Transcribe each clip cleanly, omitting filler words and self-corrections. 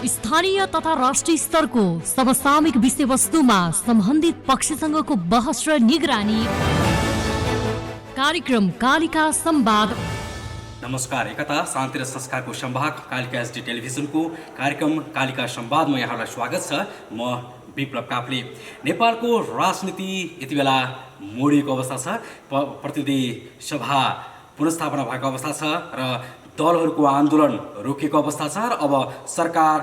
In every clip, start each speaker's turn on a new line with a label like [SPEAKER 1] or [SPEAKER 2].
[SPEAKER 1] स्थानीय तथा राष्ट्रिय स्तरको समसामयिक विषयवस्तुमा सम्बन्धित पक्षसँगको बहस र निगरानी। कार्यक्रम कालिका संवाद।
[SPEAKER 2] नमस्कार, एकता शान्ति र संस्कारको संवाद कालिका एसडी टेलिभिजनको कार्यक्रम कालिका संवादमा यहाँलाई स्वागत छ। म विप्लव काफ्ले। नेपालको राजनीति यति बेला मोडिएको अवस्था छ। प्रतिनिधि सभा पुनर्स्थापना भएको अवस्था छ र दलहरूको आन्दोलन रोकिएको अवस्था छ र अब सरकार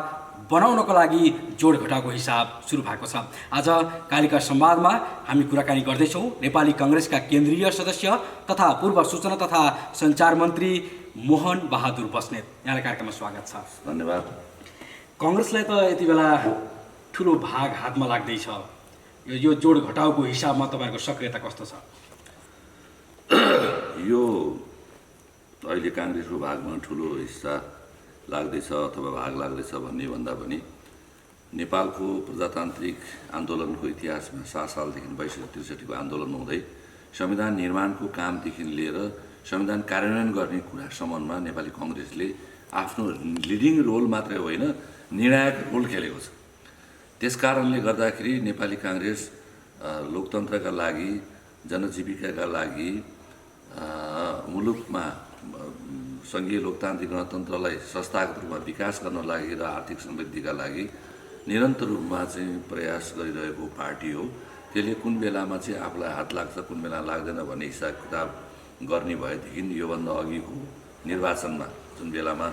[SPEAKER 2] बनाउनको लागि जोड घटाको हिसाब सुरु भएको छ। आज कालिका संवादमा हामी कुराकानी गर्दैछौँ नेपाली कांग्रेसका केन्द्रीय सदस्य तथा पूर्व सूचना तथा सञ्चार मन्त्री मोहन बहादुर बस्नेत। यहाँलाई कार्यक्रममा स्वागत छ।
[SPEAKER 3] धन्यवाद।
[SPEAKER 2] कांग्रेसलाई त यति बेला ठुलो भाग हातमा लाग्दैछ। यो जोड घटाउको हिसाबमा तपाईँहरूको सक्रियता कस्तो छ?
[SPEAKER 3] यो अहिले काङ्ग्रेसको भागमा ठुलो हिस्सा लाग्दैछ अथवा भाग लाग्दैछ भन्ने भन्दा पनि नेपालको प्रजातान्त्रिक आन्दोलनको इतिहासमा 7 सालदेखि 62-63को आन्दोलन हुँदै संविधान निर्माणको कामदेखि लिएर संविधान कार्यान्वयन गर्ने कुरासम्ममा नेपाली कांग्रेसले आफ्नो लिडिङ रोल मात्रै होइन निर्णायक रोल खेलेको छ। त्यसकारणले गर्दाखेरि नेपाली कांग्रेस लोकतन्त्रका लागि, जनजीविकाका लागि, मुलुकमा सङ्घीय लोकतान्त्रिक गणतन्त्रलाई संस्थागत रूपमा विकास गर्न लागि र आर्थिक समृद्धिका लागि निरन्तर रूपमा चाहिँ प्रयास गरिरहेको पार्टी हो। त्यसले कुन बेलामा चाहिँ आफूलाई हात लाग्छ, कुन बेला लाग्दैन भन्ने हिसाब किताब गर्ने भएदेखि योभन्दा अघिको निर्वाचनमा जुन बेलामा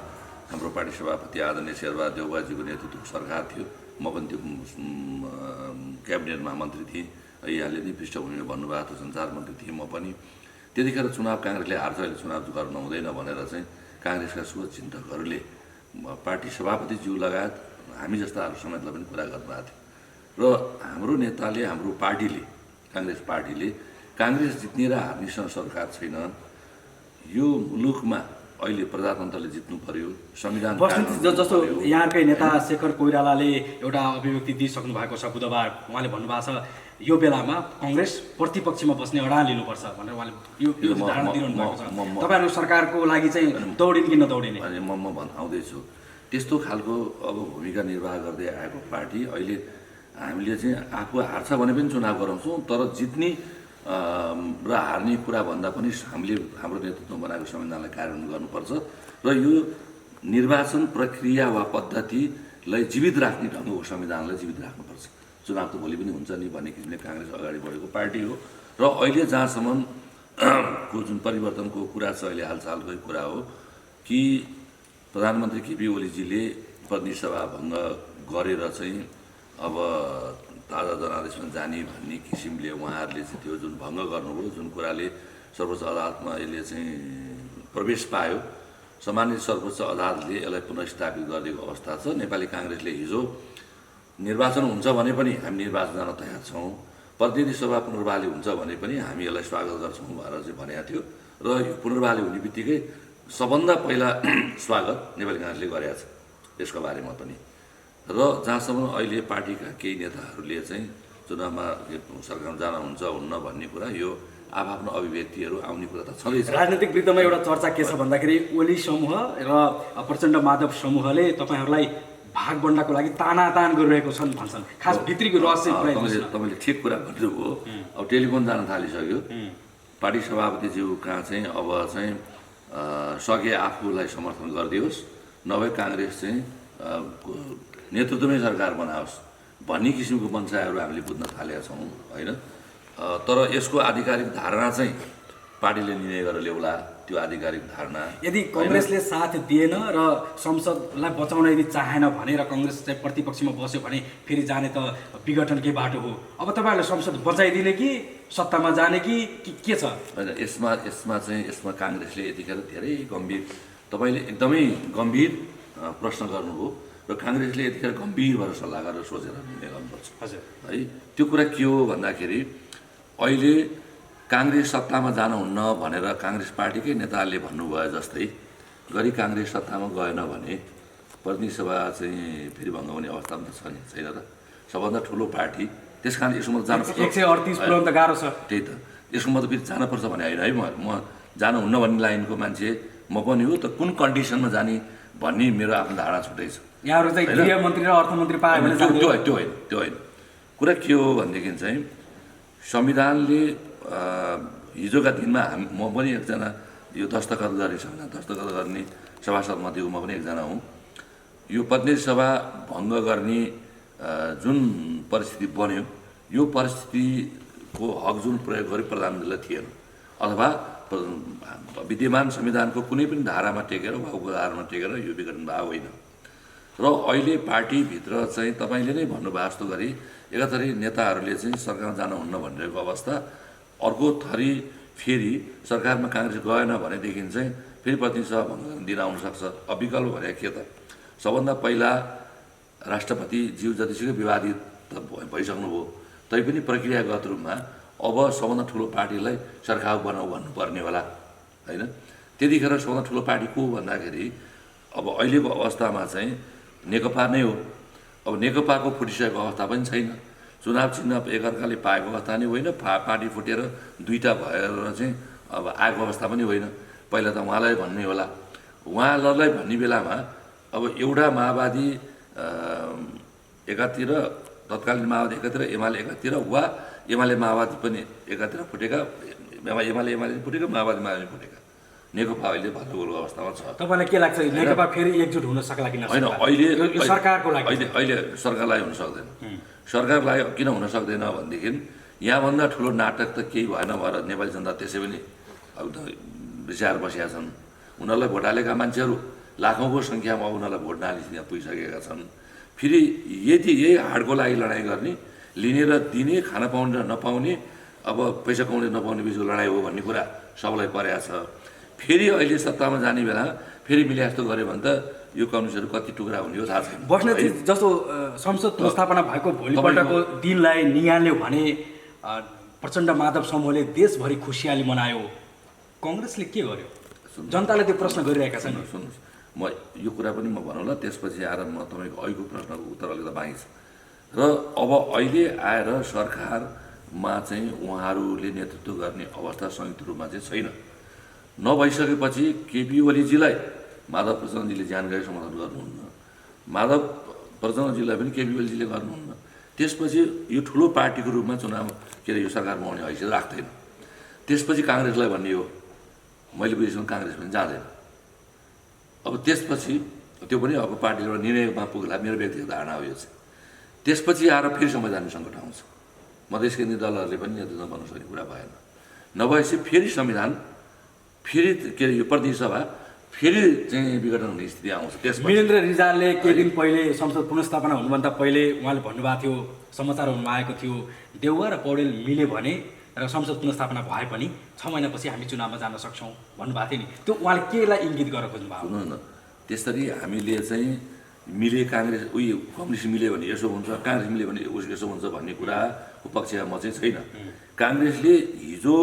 [SPEAKER 3] हाम्रो पार्टी सभापति आदरणीय शेरबहादुर देउवाजीको नेतृत्वको सरकार थियो, म पनि त्यो क्याबिनेटमा मन्त्री थिएँ। यहाँले नै पृष्ठभूमिमा भन्नुभएको थियो, सञ्चार मन्त्री थिएँ म पनि। त्यतिखेर चुनाव काङ्ग्रेसले हार्छ, अहिले चुनाव गर्न हुँदैन भनेर चाहिँ काङ्ग्रेसका शुभचिन्तकहरूले पार्टी सभापतिज्यू लगायत हामी जस्ताहरू समेतलाई पनि कुरा गर्नुभएको थियो। र हाम्रो नेताले, हाम्रो पार्टीले, काङ्ग्रेस पार्टीले काङ्ग्रेस जित्ने र हार्नेसँग सरकार छैन। यो मुलुकमा अहिले प्रजातन्त्रले जित्नु पर्यो, संविधान
[SPEAKER 2] जस्तो यहाँकै नेता शेखर कोइरालाले एउटा अभिव्यक्ति दिइसक्नु भएको छ बुधबार। उहाँले भन्नुभएको छ यो बेलामा कांग्रेस प्रतिपक्षमा बस्ने अडान लिनुपर्छ भनेर उहाँले यो धारणा दिइरहनु भएको छ। तपाईँहरू सरकारको लागि चाहिँ दौडिने कि नदौडिने?
[SPEAKER 3] म आउँदैछु। त्यस्तो खालको अब भूमिका निर्वाह गर्दै आएको पार्टी अहिले हामीले चाहिँ आफू हार्छ भने पनि चुनाव गराउँछौँ, तर जित्ने र हार्ने कुरा भन्दा पनि हामीले हाम्रो नेतृत्वमा बनाएको संविधानलाई कार्यान्वयन गर्नुपर्छ र यो निर्वाचन प्रक्रिया वा पद्धतिलाई जीवित राख्ने ढङ्गको संविधानलाई जीवित राख्नुपर्छ। चुनाव त भोलि पनि हुन्छ नि भन्ने किसिमले काङ्ग्रेस अगाडि बढेको पार्टी हो र अहिले जहाँसम्म को जुन परिवर्तनको कुरा छ, अहिले हालसालकै कुरा हो कि प्रधानमन्त्री केपी ओलीजीले प्रतिनिधि सभा भङ्ग गरेर चाहिँ अब ताजा जनादेशमा जाने भन्ने किसिमले उहाँहरूले चाहिँ त्यो जुन भङ्ग गर्नुभयो, जुन कुराले सर्वोच्च अदालतमा यसले चाहिँ प्रवेश पायो, सामान्य सर्वोच्च अदालतले यसलाई पुनर्स्थापित गरिदिएको अवस्था छ। नेपाली काङ्ग्रेसले हिजो निर्वाचन हुन्छ भने पनि हामी निर्वाचन जान तयार छौँ, प्रतिनिधि सभा पुनर्बहाली हुन्छ भने पनि हामी यसलाई स्वागत गर्छौँ भनेर चाहिँ भनेको थियो र यो पुनर्बहाली हुने बित्तिकै सबभन्दा पहिला स्वागत नेपाली काङ्ग्रेसले गरेको छ यसको बारेमा पनि। र जहाँसम्म अहिले पार्टीका केही नेताहरूले चाहिँ चुनावमा सरकारमा जानुहुन्छ हुन्न भन्ने कुरा, यो आफ्नो अभिव्यक्तिहरू आउने कुरा त छँदैछ।
[SPEAKER 2] राजनीतिक वृत्तमा एउटा चर्चा के छ भन्दाखेरि ओली समूह र प्रचण्ड माधव समूहले तपाईँहरूलाई भागबन्डाको लागि तानातान गरिरहेको छन् भन्छन्। खास भित्रीको रहस्य
[SPEAKER 3] तपाईँले ठिक कुरा भन्नुभयो। अब टेलिफोन जान थालिसक्यो। पार्टी सभापतिज्यू कहाँ चाहिँ अब चाहिँ सके आफूलाई समर्थन गरिदियोस्, नभए काङ्ग्रेस चाहिँ नेतृत्वमै सरकार बनाओस् भन्ने किसिमको मनसायहरू हामीले बुझ्न थालेका छौँ होइन। तर यसको आधिकारिक धारणा चाहिँ पार्टीले निर्णय गरेर ल्याउला। त्यो आधिकारिक धारणा
[SPEAKER 2] यदि कांग्रेसले साथ दिएन र संसदलाई बचाउन यदि चाहेन भने र कांग्रेस चाहिँ प्रतिपक्षमा बस्यो भने फेरि जाने त विघटनकै बाटो हो। अब तपाईँहरूले संसद बचाइदिने कि सत्तामा जाने कि के छ?
[SPEAKER 3] होइन, यसमा काङ्ग्रेसले यतिखेर धेरै गम्भीर, तपाईँले एकदमै गम्भीर प्रश्न गर्नुभयो र काङ्ग्रेसले यतिखेर गम्भीर भएर सल्लाह गरेर सोचेर निर्णय गर्नुपर्छ।
[SPEAKER 2] हजुर
[SPEAKER 3] है, त्यो कुरा के हो भन्दाखेरि अहिले काङ्ग्रेस सत्तामा जानुहुन्न भनेर काङ्ग्रेस पार्टीकै नेताहरूले भन्नुभयो जस्तै गरी काङ्ग्रेस सत्तामा गएन भने प्रतिनिधि सभा चाहिँ फेरि भङ्ग हुने अवस्थामा त छैन त। सबभन्दा ठुलो पार्टी, त्यस कारण यसको मतलब जानुपर्छ।
[SPEAKER 2] 138 पुर्याउन त गाह्रो छ।
[SPEAKER 3] त्यही त, यसको मतलब फेरि जानुपर्छ भने होइन है। म जानुहुन्न भन्ने लाइनको मान्छे म पनि हो, त कुन कन्डिसनमा जाने भन्ने मेरो आफ्नो धारणा छुट्टै छ।
[SPEAKER 2] यहाँहरू चाहिँ गृहमन्त्री र अर्थमन्त्री पायो भने
[SPEAKER 3] त्यो होइन। कुरा के हो भनेदेखि चाहिँ संविधानले हिजोका दिनमा म पनि एकजना यो दस्तखत गर्ने संविधान दस्तखत गर्ने सभासद मध्येको म पनि एकजना हुँ। यो प्रतिनिधि सभा भङ्ग गर्ने जुन परिस्थिति बन्यो यो परिस्थितिको हक जुन प्रयोग गरे प्रधानमन्त्रीलाई थिएन अथवा विद्यमान संविधानको कुनै पनि धारामा टेकेर वा उपधारामा टेकेर यो विघटन भएको होइन। र अहिले पार्टीभित्र चाहिँ तपाईँले नै भन्नुभएको जस्तो गरी एकाथरी नेताहरूले चाहिँ सरकारमा जानुहुन्न भनिरहेको अवस्था, अर्को थरी फेरि सरकारमा काङ्ग्रेस गएन भनेदेखि चाहिँ फेरि प्रतिनिधि सभा भङ्ग दिन आउनसक्छ। अब विकल्प भने के त, सबभन्दा पहिला राष्ट्रपति ज्यू जतिसुकै विवादित भइसक्नुभयो तैपनि प्रक्रियागत रूपमा अब सबभन्दा ठुलो पार्टीलाई सरकार बनाऊ भन्नुपर्ने होला होइन। त्यतिखेर सबभन्दा ठुलो पार्टी को भन्दाखेरि अब अहिलेको अवस्थामा चाहिँ नेकपा नै हो। अब नेकपाको फुटिसकेको अवस्था पनि छैन, चुनाव चिन्ह एकअर्काले पाएको अवस्था नै होइन, पार्टी फुटेर दुईवटा भएर चाहिँ अब आएको अवस्था पनि होइन। पहिला त उहाँलाई भन्ने होला, उहाँलाई भन्ने बेलामा अब एउटा माओवादी एकातिर, तत्कालीन माओवादी एकातिर, एमाले एकातिर, वा एमाले माओवादी पनि एकातिर फुटेका, एमाले फुटेका, माओवादी फुटेका, नेकपा अहिले भत्तोगोलको अवस्थामा छ।
[SPEAKER 2] तपाईँलाई के लाग्छ नेकपा फेरि एकजुट हुन सक्ला कि
[SPEAKER 3] होइन? अहिले
[SPEAKER 2] सरकारको लागि
[SPEAKER 3] अहिले सरकारलाई हुन सक्दैन। सरकारलाई किन हुन सक्दैन भनेदेखि यहाँभन्दा ठुलो नाटक त केही भएन भएर नेपाली जनता त्यसै पनि अब त विचार बसेका छन्। उनीहरूलाई भोट हालेका मान्छेहरू लाखौँको सङ्ख्यामा उनीहरूलाई भोट नहाली यहाँ पुगिसकेका छन्। फेरि यदि यही हाडको लागि लडाइँ गर्ने, लिने र दिने, खान पाउने र नपाउने, अब पैसा कमाउने नपाउने बिचको लडाइँ हो भन्ने कुरा सबलाई परेको छ। फेरि अहिले सत्तामा जाने बेला फेरि मिले जस्तो गऱ्यो भने त यो कम्युनिस्टहरू कति टुक्रा हुने हो थाहा छैन।
[SPEAKER 2] बस्नेतजी जस्तो संसद पुनर्स्थापना भएको भोलिपल्टको दिनलाई निहाल्यो भने प्रचण्ड माधव समूहले देशभरि खुसियाली मनायो, कङ्ग्रेसले के गर्यो? जनताले त्यो प्रश्न गरिरहेका छन्।
[SPEAKER 3] सुन्नुहोस्, म यो कुरा पनि म भनौँला, त्यसपछि आएर म तपाईँको अहिलेको प्रश्नको उत्तर अलिकति बाँकी छ। र अब अहिले आएर सरकारमा चाहिँ उहाँहरूले नेतृत्व गर्ने अवस्था संयुक्त रूपमा चाहिँ छैन। नभइसकेपछि केपी ओलीजीलाई माधव प्रचण्डजीले ज्यान गए समाधान गर्नुहुन्न, माधव प्रचण्डजीलाई पनि केपी ओलीजीले गर्नुहुन्न। त्यसपछि यो ठुलो पार्टीको रूपमा चुनाव के अरे यो सरकारमा आउने हैसियत राख्दैन। त्यसपछि काङ्ग्रेसलाई भन्ने हो, मैले बुझेसम्म काङ्ग्रेस पनि जाँदैन। अब त्यसपछि त्यो पनि अब पार्टीले एउटा निर्णयमा पुग्ला, मेरो व्यक्तिगत धारणा हो यो चाहिँ। त्यसपछि आएर फेरि संवैधानिक सङ्कट आउँछ, मधेस केन्द्रीय दलहरूले पनि नेतृत्व गर्न सक्ने कुरा भएन। नभएपछि फेरि संविधान, फेरि के अरे यो प्रतिनिधि सभा फेरि चाहिँ विघटन हुने स्थिति आउँछ। त्यसपछि
[SPEAKER 2] वीरेन्द्र रिजालले केही दिन पहिले संसद पुनर्स्थापना हुनुभन्दा पहिले उहाँले भन्नुभएको थियो, समाचारहरूमा आएको थियो, देउवा र पौडेल मिल्यो भने र संसद पुनर्स्थापना भए पनि 6 महिनापछि हामी चुनावमा जान सक्छौँ भन्नुभएको थियो नि। त्यो उहाँले केलाई इङ्गित गर्न खोज्नुभएको?
[SPEAKER 3] सुन्नु न, त्यसरी हामीले चाहिँ मिले काङ्ग्रेस कम्युनिस्ट मिल्यो भने यसो हुन्छ, काङ्ग्रेस मिल्यो भने यसो हुन्छ भन्ने कुराको पक्षमा म चाहिँ छैन। काङ्ग्रेसले हिजो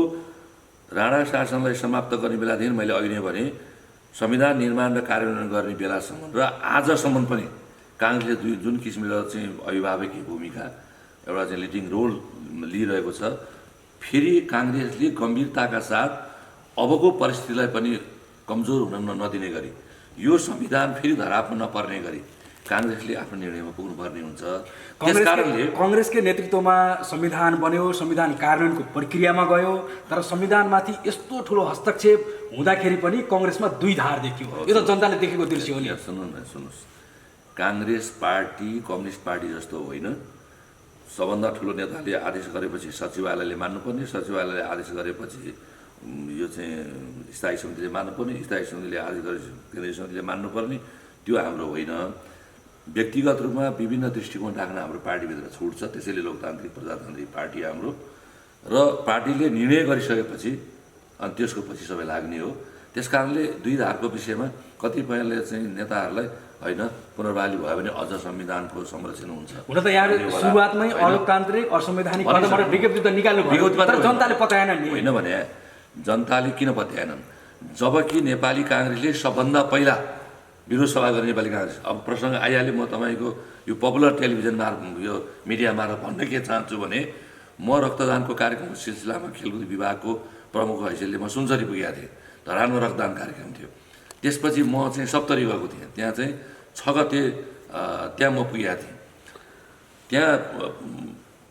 [SPEAKER 3] राणा शासनलाई समाप्त गर्ने बेलादेखि मैले अघि नै भने संविधान निर्माण र कार्यान्वयन गर्ने बेलासम्म र आजसम्म पनि काङ्ग्रेसले जुन किसिमले चाहिँ अभिभावकीय भूमिका एउटा चाहिँ लिडिङ रोल लिइरहेको छ, फेरि काङ्ग्रेसले गम्भीरताका साथ अबको परिस्थितिलाई पनि कमजोर हुन नदिने गरी यो संविधान फेरि धरापमा नपर्ने गरी काङ्ग्रेसले आफ्नो निर्णयमा पुग्नुपर्ने हुन्छ। त्यसकारणले
[SPEAKER 2] कङ्ग्रेसकै नेतृत्वमा संविधान बन्यो, संविधान कार्यान्वयनको प्रक्रियामा गयो, तर संविधानमाथि यस्तो ठुलो हस्तक्षेप हुँदाखेरि पनि कङ्ग्रेसमा दुई धार देखियो। यो त जनताले देखेको दृश्य हो नि।
[SPEAKER 3] सुन्नुहोस्, काङ्ग्रेस पार्टी कम्युनिस्ट पार्टी जस्तो होइन। सबभन्दा ठुलो नेताले आदेश गरेपछि सचिवालयले मान्नुपर्ने, सचिवालयले आदेश गरेपछि यो चाहिँ स्थायी समितिले मान्नुपर्ने, स्थायी समितिले आदेश गरेपछि केन्द्रीय समितिले मान्नुपर्ने, त्यो हाम्रो होइन। व्यक्तिगत रूपमा विभिन्न दृष्टिकोण राख्न हाम्रो पार्टीभित्र छुट छ, त्यसैले लोकतान्त्रिक प्रजातान्त्रिक पार्टी हाम्रो। र पार्टीले निर्णय गरिसकेपछि अनि त्यसको पछि सबै लाग्ने हो। त्यसकारणले दुई धारको विषयमा कतिपयले चाहिँ नेताहरूलाई होइन पुनर्बहाली भयो भने अझ संविधानको संरक्षण हुन्छ।
[SPEAKER 2] हुन त यहाँ सुरुवातमै अलोकतान्त्रिक असंवैधानिक कदमबाट विज्ञप्ति त निकाल्नु भयो, तर जनताले पत्याएनन् नि।
[SPEAKER 3] होइन भने जनताले किन पत्याएनन्? जबकि नेपाली काङ्ग्रेसले सबभन्दा पहिला विरोध सभा गर्ने नेपाली काङ्ग्रेस, अब प्रसङ्ग आइहाल्यो, म तपाईँको यो पपुलर टेलिभिजन मार्फत यो मिडिया मार्फत भन्न के चाहन्छु भने म रक्तदानको कार्यक्रमको सिलसिलामा खेलकुद विभागको प्रमुख हैसियतले म सुनसरी पुगेको थिएँ। धरानमा रक्तदान कार्यक्रम थियो। त्यसपछि म चाहिँ सप्तरी गएको थिएँ। त्यहाँ चाहिँ 6 गते त्यहाँ म पुगेको थिएँ। त्यहाँ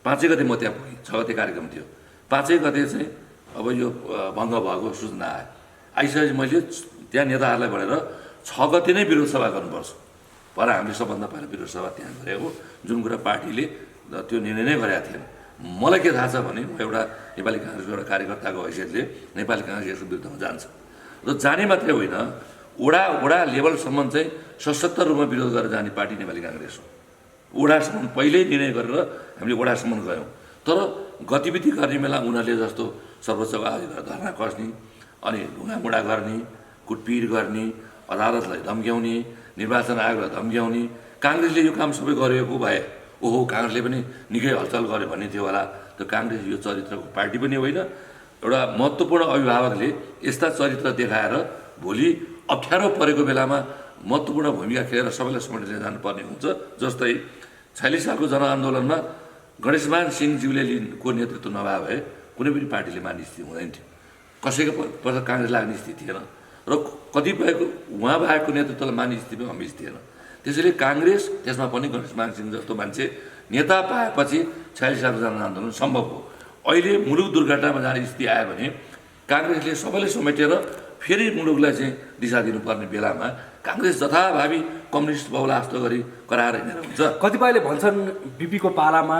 [SPEAKER 3] 5 गते म त्यहाँ पुगेँ। 6 गते कार्यक्रम थियो। 5 गते चाहिँ अब यो भङ्ग भएको सूचना आयो। आइसकेपछि मैले त्यहाँ नेताहरूलाई भनेर 6 गते नै विरोध सभा गर्नुपर्छ। भएर हामीले सबभन्दा पहिला विरोध सभा त्यहाँ गरेको, जुन कुरा पार्टीले त्यो निर्णय नै गरेका थिएन। मलाई के थाहा छ भने म एउटा नेपाली काङ्ग्रेसको एउटा कार्यकर्ताको हैसियतले नेपाली काङ्ग्रेस यसको विरुद्धमा जान्छ र जाने मात्रै होइन, वडा लेभलसम्म चाहिँ सशक्त रूपमा विरोध गरेर जाने पार्टी नेपाली काङ्ग्रेस हो। वडासम्म पहिल्यै निर्णय गरेर हामीले वडासम्म गयौँ। तर गतिविधि गर्ने बेला उनीहरूले जस्तो सर्वोच्चको अधिकार धर्ना कस्ने, अनि ढुङ्गामुढा गर्ने, कुटपिट गर्ने, अदालतलाई धम्क्याउने, निर्वाचन आयोगलाई धम्क्याउने, काङ्ग्रेसले यो काम सबै गरेको भए ओहो काङ्ग्रेसले पनि निकै हलचल गर्यो भन्ने थियो होला। त्यो काङ्ग्रेस यो चरित्रको पार्टी पनि होइन। एउटा महत्त्वपूर्ण अभिभावकले यस्ता चरित्र देखाएर भोलि अप्ठ्यारो परेको बेलामा महत्त्वपूर्ण भूमिका खेलेर सबैलाई समेटेर जानुपर्ने हुन्छ। जस्तै 46 सालको जनआन्दोलनमा गणेशमान सिंहज्यूले को नेतृत्व नभए भए कुनै पनि पार्टीले मान्ने स्थिति हुँदैन थियो। कसैको काङ्ग्रेस लाग्ने स्थिति थिएन र कतिपयको उहाँ बाहेकको नेतृत्वलाई मान्ने स्थिति पनि हमेस थिएन। त्यसैले काङ्ग्रेस, त्यसमा पनि गणेशमान सिंह जस्तो मान्छे नेता पाएपछि 46 सालको जनआन्दोलन सम्भव हो। अहिले मुलुक दुर्घटनामा जाने स्थिति आयो भने काङ्ग्रेसले सबैलाई समेटेर फेरि मुलुकलाई चाहिँ दिशा दिनुपर्ने बेलामा काङ्ग्रेस जथाभावी कम्युनिस्ट बहुला जस्तो गरी कराएर हिँडेर हुन्छ।
[SPEAKER 2] कतिपयले भन्छन् बिपीको पालामा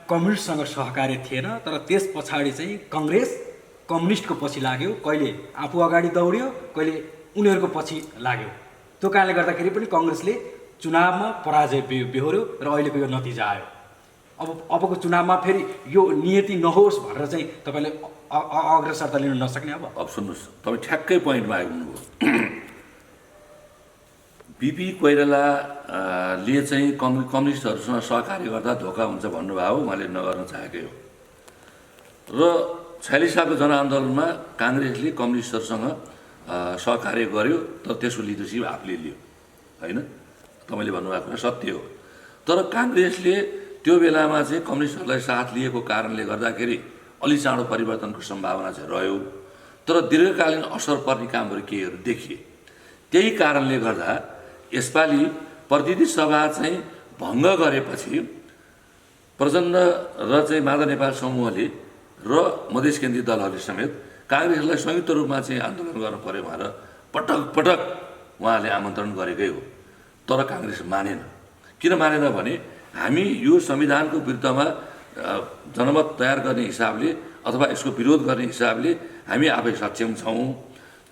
[SPEAKER 2] कम्युनिस्टसँग सहकार्य थिएन, तर त्यस पछाडि चाहिँ कङ्ग्रेस कम्युनिस्टको पछि लाग्यो, कहिले आफू अगाडि दौड्यो, कहिले उनीहरूको पछि लाग्यो। त्यो कारणले गर्दाखेरि पनि कङ्ग्रेसले चुनावमा पराजय बेहोर्यो र अहिलेको यो नतिजा आयो। अबको चुनावमा फेरि यो नियति नहोस् भनेर चाहिँ तपाईँले अग्रसरता लिन नसक्ने।
[SPEAKER 3] अब सुन्नुहोस्, तपाईँ ठ्याक्कै पोइन्टमा आइपुग्नुभयो। बिपी कोइरालाले चाहिँ कम्युनिस्टहरूसँग सहकार्य गर्दा धोका हुन्छ भन्नुभयो, उहाँले नगर्न चाहेकै हो। र 46 सालको जनआन्दोलनमा काङ्ग्रेसले कम्युनिस्टहरूसँग सहकार्य गर्यो, तर त्यसको लिडरसिप आफूले लियो, होइन? तपाईँले भन्नुभएको कुरा सत्य हो। तर काङ्ग्रेसले त्यो बेलामा चाहिँ कम्युनिस्टहरूलाई साथ लिएको कारणले गर्दाखेरि अलि चाँडो परिवर्तनको सम्भावना चाहिँ रह्यो, तर दीर्घकालीन असर पर्ने कामहरू केहीहरू देखिए। त्यही कारणले गर्दा यसपालि प्रतिनिधि सभा चाहिँ भङ्ग गरेपछि प्रचण्ड र चाहिँ माधव नेपाल समूहले र मधेस केन्द्रीय दलहरूले समेत काङ्ग्रेसलाई संयुक्त रूपमा चाहिँ आन्दोलन गर्नु पर्यो भनेर पटक पटक उहाँहरूले आमन्त्रण गरेकै हो। तर काङ्ग्रेस मानेन। किन मानेन भने हामी यो संविधानको विरुद्धमा जनमत तयार गर्ने हिसाबले अथवा यसको विरोध गर्ने हिसाबले हामी आफै सक्षम छौँ।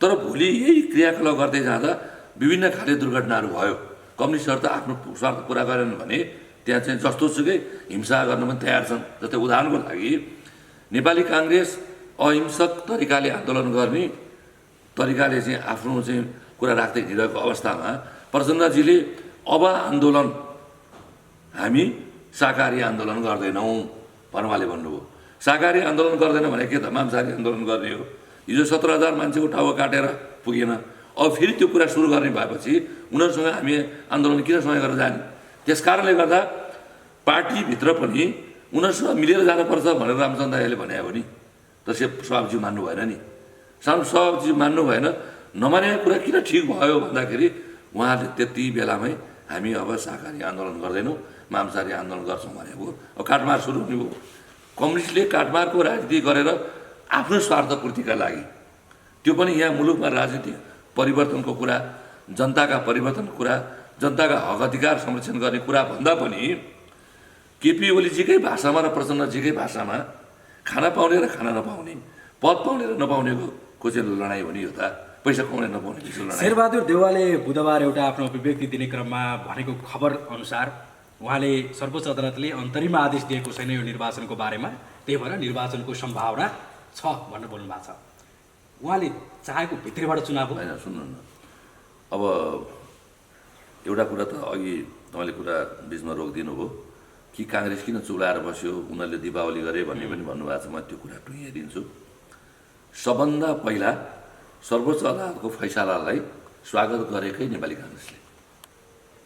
[SPEAKER 3] तर भोलि यही क्रियाकलाप गर्दै जाँदा विभिन्न खाले दुर्घटनाहरू भयो। कम्युनिस्टहरू त आफ्नो स्वार्थ पुरा गरेनन् भने त्यहाँ चाहिँ जस्तोसुकै हिंसा गर्न पनि तयार छन्। जस्तै उदाहरणको लागि नेपाली काङ्ग्रेस अहिंसक तरिकाले आन्दोलन गर्ने तरिकाले चाहिँ आफ्नो चाहिँ कुरा राख्दै हिँडिरहेको अवस्थामा प्रचण्डजीले अब आन्दोलन हामी शाकाहारी आन्दोलन गर्दैनौँ भनेर उहाँले भन्नुभयो। शाकाहारी आन्दोलन गर्दैन भने के त मांसाहारी आन्दोलन गर्ने हो। हिजो 17,000 मान्छेको टाउको काटेर पुगेन। अब फेरि त्यो कुरा सुरु गर्ने भएपछि उनीहरूसँग हामी आन्दोलन किन सँगै गरेर जाने? त्यस कारणले गर्दा पार्टीभित्र पनि उनीहरूसँग मिलेर जानुपर्छ भनेर रामचन्द्र दाइले भने हो नि। तर सभापतिज्यू मान्नु भएन नि। सभापतिज्यू मान्नु भएन। नमानेको कुरा किन ठिक भयो भन्दाखेरि उहाँले त्यति बेलामै हामी अब शाकाहारी आन्दोलन गर्दैनौँ, मांसाहारी आन्दोलन गर्छौँ भनेको। अब काटमार सुरु हुने भयो। कम्युनिस्टले काटमारको राजनीति गरेर आफ्नो स्वार्थपूर्तिका लागि, त्यो पनि यहाँ मुलुकमा राजनीतिक परिवर्तनको कुरा, जनताका परिवर्तनको कुरा, जनताका हक अधिकार संरक्षण गर्ने कुरा भन्दा पनि केपी ओलीजीकै भाषामा र प्रचण्डजीकै भाषामा खाना पाउने र खाना नपाउने, पद पाउने र नपाउनेको चाहिँ लडाइँ हो नि। यो त पैसा कमाउने नपाउने लडाइँ।
[SPEAKER 2] शेरबहादुर देउवाले बुधबार एउटा आफ्नो अभिव्यक्ति दिने क्रममा भनेको खबर अनुसार उहाँले सर्वोच्च अदालतले अन्तरिम आदेश दिएको छैन यो निर्वाचनको बारेमा, त्यही भएर निर्वाचनको सम्भावना छ भनेर बोल्नु भएको छ। उहाँले चाहेको भित्रबाट चुनाव हो।
[SPEAKER 3] होइन, सुन्नु न, अब एउटा कुरा त अघि तपाईँले कुरा बिचमा रोकिदिनु हो कि काङ्ग्रेस किन चुलाएर बस्यो, उनीहरूले दीपावली गरे भन्ने पनि भन्नुभएको छ। म त्यो कुरा टुङ्गिदिन्छु। सबभन्दा पहिला सर्वोच्च अदालतको फैसलालाई स्वागत गरेकै नेपाली काङ्ग्रेसले,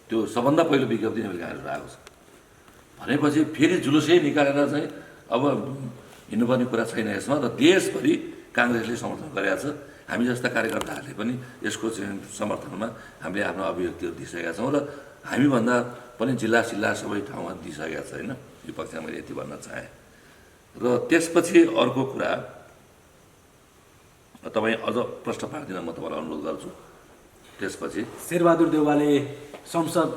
[SPEAKER 3] त्यो सबभन्दा पहिलो विज्ञप्ति नेपाली काङ्ग्रेसबाट आएको छ। भनेपछि फेरि जुलुसै निकालेर चाहिँ अब हिँड्नुपर्ने कुरा छैन यसमा। र देशभरि काङ्ग्रेसले समर्थन गरेको छ। हामी जस्ता कार्यकर्ताहरूले पनि यसको चाहिँ समर्थनमा हामीले आफ्नो अभिव्यक्तिहरू दिइसकेका छौँ र हामीभन्दा पनि जिल्ला सबै ठाउँमा दिइसकेका छ होइन। यो पक्षमा मैले यति भन्न चाहेँ। र त्यसपछि अर्को कुरा तपाईँ अझ प्रश्न पार्दिन म तपाईँलाई अनुरोध गर्छु। त्यसपछि
[SPEAKER 2] शेरबहादुर देउवाले संसद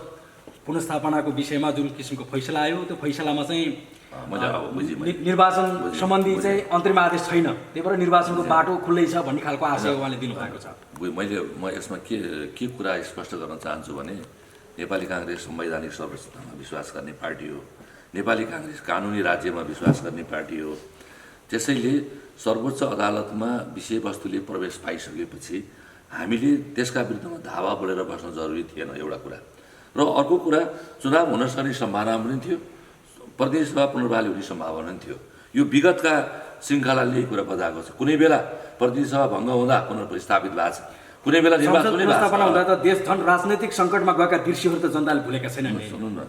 [SPEAKER 2] पुनर्स्थापनाको विषयमा जुन किसिमको फैसला आयो त्यो फैसलामा चाहिँ निर्वाचन सम्बन्धी चाहिँ अन्तरिम आदेश छैन, त्यही भएर निर्वाचनको बाटो खुल्लै छ भन्ने खालको आशय उहाँले दिनुभएको छ।
[SPEAKER 3] म यसमा के कुरा स्पष्ट गर्न चाहन्छु भने नेपाली काङ्ग्रेस संवैधानिक सर्वोच्चतामा विश्वास गर्ने पार्टी हो। नेपाली काङ्ग्रेस कानुनी राज्यमा विश्वास गर्ने पार्टी हो। त्यसैले सर्वोच्च अदालतमा विषयवस्तुले प्रवेश पाइसकेपछि हामीले त्यसका विरुद्धमा धावा बढेर बस्न जरुरी थिएन, एउटा कुरा। र अर्को कुरा, चुनाव हुन सक्ने सम्भावना पनि थियो, प्रतिनिधि सभा पुनर्बहाली हुने सम्भावना पनि थियो। यो विगतका श्रृङ्खलाले यही कुरा बजाएको छ। कुनै बेला प्रतिनिधि सभा भङ्ग हुँदा पुनर्स्थापित भएको छ, कुनै बेला निर्वाचन
[SPEAKER 2] हुँदा त देश झन् राजनैतिक सङ्कटमा गएका दृश्यहरू त जनताले भुलेका छैनन्।
[SPEAKER 3] सुन्नु न,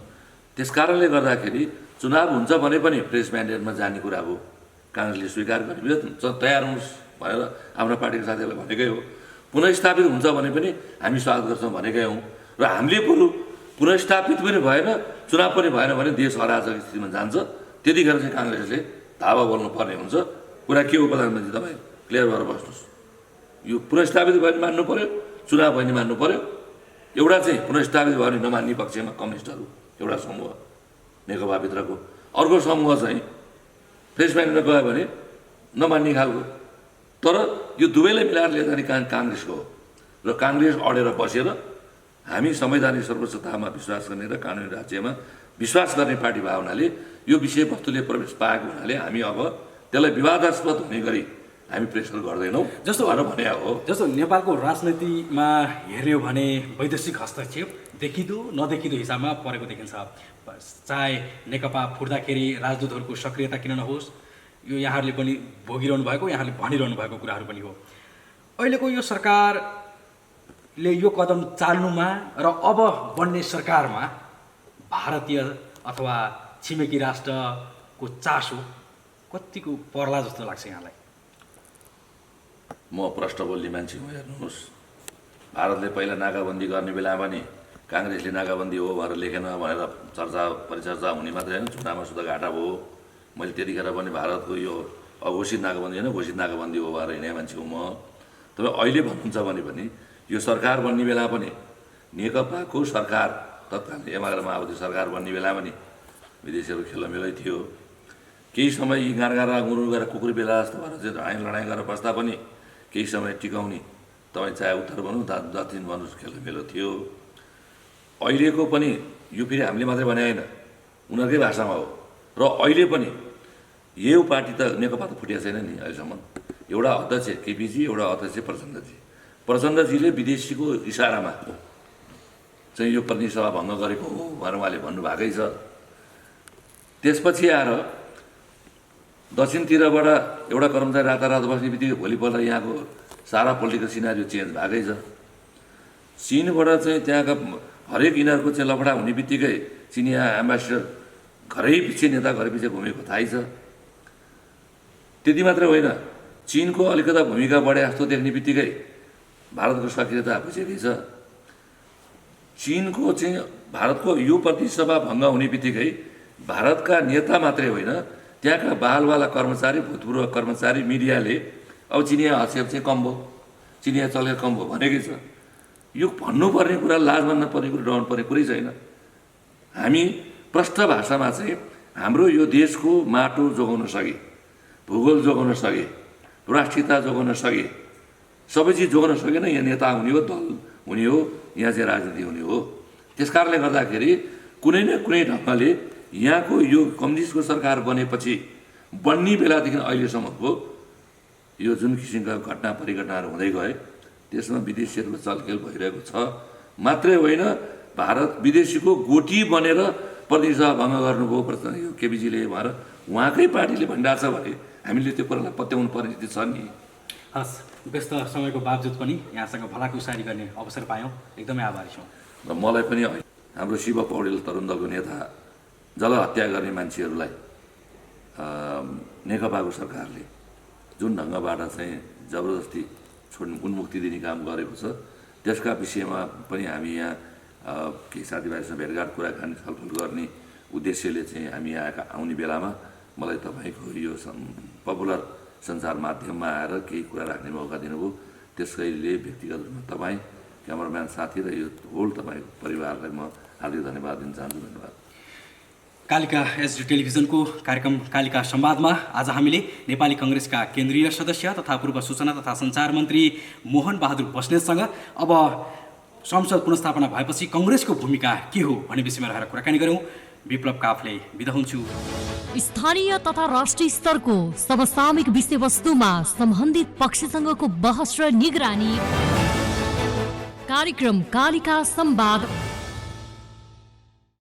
[SPEAKER 3] त्यस कारणले गर्दाखेरि चुनाव हुन्छ भने पनि प्रेस म्यान्डेटमा जाने कुरा हो, काङ्ग्रेसले स्वीकार गर्ने तयार हुनुहोस् भनेर आफ्नो पार्टीको साथीहरूलाई भनेकै हो। पुनर्स्थापित हुन्छ भने पनि हामी स्वागत गर्छौँ भनेकै हौँ। र हामीले बरु पुनर्स्थापित पनि भएन, चुनाव पनि भएन भने देश अराजक स्थितिमा जान्छ, त्यतिखेर चाहिँ काङ्ग्रेसले धावा बोल्नुपर्ने हुन्छ। कुरा के हो प्रधानमन्त्री, तपाईँ क्लियर भएर बस्नुहोस्। यो पुनर्स्थापित भयो भने मान्नु पऱ्यो, चुनाव भयो भने मान्नु पऱ्यो। एउटा चाहिँ पुनर्स्थापित भयो भने नमान्ने पक्षमा कम्युनिस्टहरू एउटा समूह नेकपाभित्रको, अर्को समूह चाहिँ प्रेस म्यान्डेटमा गयो भने नमान्ने खालको। तर यो दुवैलाई मिलाएर लिँदाखेरि काङ्ग्रेसको हो। र काङ्ग्रेस अडेर बसेर हामी संवैधानिक सर्वोच्चतामा विश्वास गर्ने र कानुनी राज्यमा विश्वास गर्ने पार्टी भएको हुनाले यो विषयवस्तुले प्रवेश पाएको हुनाले हामी अब त्यसलाई विवादास्पद हुने गरी हामी प्रेसर गर्दैनौँ
[SPEAKER 2] जस्तो
[SPEAKER 3] भने हो।
[SPEAKER 2] जस्तो नेपालको राजनीतिमा हेर्ने हो भने वैदेशिक हस्तक्षेप देखिदो नदेखिदो हिसाबमा परेको देखिन्छ। चाहे नेकपा फुट्दाखेरि राजदूतहरूको सक्रियता किन नहोस्, यो यहाँहरूले पनि भोगिरहनु भएको, यहाँहरूले भनिरहनु भएको कुराहरू पनि हो। अहिलेको यो सरकारले यो कदम चाल्नुमा र अब बन्ने सरकारमा भारतीय अथवा छिमेकी राष्ट्रको चासो कतिको पर्ला जस्तो लाग्छ यहाँलाई?
[SPEAKER 3] म प्रश्न बोल्ने मान्छे हो, हेर्नुहोस्। भारतले पहिला नाकाबन्दी गर्ने बेलामा नि काङ्ग्रेसले नाकाबन्दी हो भनेर लेखेन भनेर चर्चा परिचर्चा हुने मात्रै होइन, चुनावमा सुधा घाटा भयो। मैले त्यतिखेर पनि भारतको यो अघोषित नाकाबन्दी होइन, घोषित नाकाबन्दी हो भनेर हिँडेको मान्छे हो म। तपाईँ अहिले भन्नुहुन्छ भने पनि यो सरकार बन्ने बेला पनि नेकपाको सरकार तत्कालीन एमाले माओवादी सरकार बन्ने बेला पनि विदेशीहरू खेलमेलै थियो। केही समय यी गारगारा गुरु गरेर कुकुर बेला जस्तो भएर चाहिँ लडाइँ गरेर बस्दा पनि केही समय टिकाउने, तपाईँ चाहे उत्तर भनौँ दक्षिण भन्नुहोस्, खेलमेलो थियो। अहिलेको पनि यो फेरि हामीले मात्रै भने होइन, उनीहरूकै भाषामा हो। र अहिले पनि यो पार्टी त नेकपा त फुटेको छैन नि अहिलेसम्म। एउटा अध्यक्ष केपीजी, एउटा अध्यक्ष प्रचण्डजी। प्रचण्डजीले विदेशीको इसारामा चाहिँ यो प्रतिनिधि सभा भङ्ग गरेको हो भनेर उहाँले भन्नुभएकै छ। त्यसपछि आएर दक्षिणतिरबाट एउटा कर्मचारी रातारात बस्ने बित्तिकै भोलिपल्ट यहाँको सारा पोलिटिकल सिनारियो चेन्ज भएकै छ। चिनबाट चाहिँ त्यहाँका हरेक यिनीहरूको चाहिँ लफडा हुने बित्तिकै चिनिया एम्बेसडर घरै पछि नेता घरै पछि घुमेको थाहै छ। त्यति मात्रै होइन, चिनको अलिकता भूमिका बढे जस्तो देख्ने बित्तिकै भारतको सक्रियता बुझेकै छ। चिनको चाहिँ भारतको यो प्रतिनिधि सभा भङ्ग हुने बित्तिकै भारतका नेता मात्रै होइन, त्यहाँका बालवाला कर्मचारी, भूतपूर्व कर्मचारी, मिडियाले अब चिनिया हस्तक्षेप चाहिँ कम भयो, चिनिया चलेर कम भयो भनेकै छ। यो भन्नुपर्ने कुरा, लाज मान्न पर्ने कुरा, डराउनु पर्ने कुरै छैन। हामी प्रष्ट भाषामा चाहिँ हाम्रो यो देशको माटो जोगाउन सके, भूगोल जोगाउन सके, राष्ट्रियता जोगाउन सके, सबै चिज जोगाउन सकेन, यहाँ नेता हुने हो, दल हुने हो, यहाँ चाहिँ राजनीति हुने हो। त्यस कारणले गर्दाखेरि कुनै न कुनै ढङ्गले यहाँको यो कम्युनिस्टको सरकार बनेपछि बन्ने बेलादेखि अहिलेसम्मको यो जुन किसिमका घटना परिघटनाहरू हुँदै गए त्यसमा विदेशीहरूको चलखेल भइरहेको छ। मात्रै होइन, भारत विदेशीको गोटी बनेर प्रतिनिधि सभा भङ्ग गर्नुभयो यो केपीजीले भनेर उहाँकै पार्टीले भनिरहेको छ भने हामीले त्यो कुरालाई पत्याउनु पर्ने स्थिति छ नि।
[SPEAKER 2] हस्, व्यस्त समयको बावजुद पनि यहाँसँग भलाकुसारी गर्ने अवसर पायौँ, एकदमै आभारी छौँ।
[SPEAKER 3] र मलाई पनि हाम्रो शिव पौडेल तरुण दलको नेता जसलाई हत्या गर्ने मान्छेहरूलाई नेकपाको सरकारले जुन ढङ्गबाट चाहिँ जबरजस्ती उन्मुक्ति दिने काम गरेको छ। त्यसका विषयमा पनि हामी यहाँ केही साथीभाइसँग भेटघाट कुराकानी छलफल गर्ने उद्देश्यले चाहिँ हामी आउने बेलामा मलाई तपाईँको यो पपुलर सञ्चार माध्यममा आएर केही कुरा राख्ने मौका दिनुभयो। त्यसैले व्यक्तिगत रूपमा तपाईँ, क्यामराम्यान साथी र यो होल तपाईँको परिवारलाई म हार्दिक धन्यवाद दिन चाहन्छु। धन्यवाद।
[SPEAKER 2] कालिका एसडी टेलिभिजनको कार्यक्रम कालिका संवादमा आज हामीले नेपाली कङ्ग्रेसका केन्द्रीय सदस्य तथा पूर्व सूचना तथा सञ्चार मन्त्री मोहन बहादुर बस्नेतसँग अब संसद पुनर्स्थापना भएपछि कङ्ग्रेसको भूमिका के हो भन्ने विषयमा रहेर कुराकानी गऱ्यौँ। विप्लव काफले बिदा हुन्छु।
[SPEAKER 1] स्थानीय तथा राष्ट्रिय स्तरको समसामयिक विषयवस्तुमा सम्बन्धित पक्षसँगको बहस र निगरानी कार्यक्रम कालिका संवाद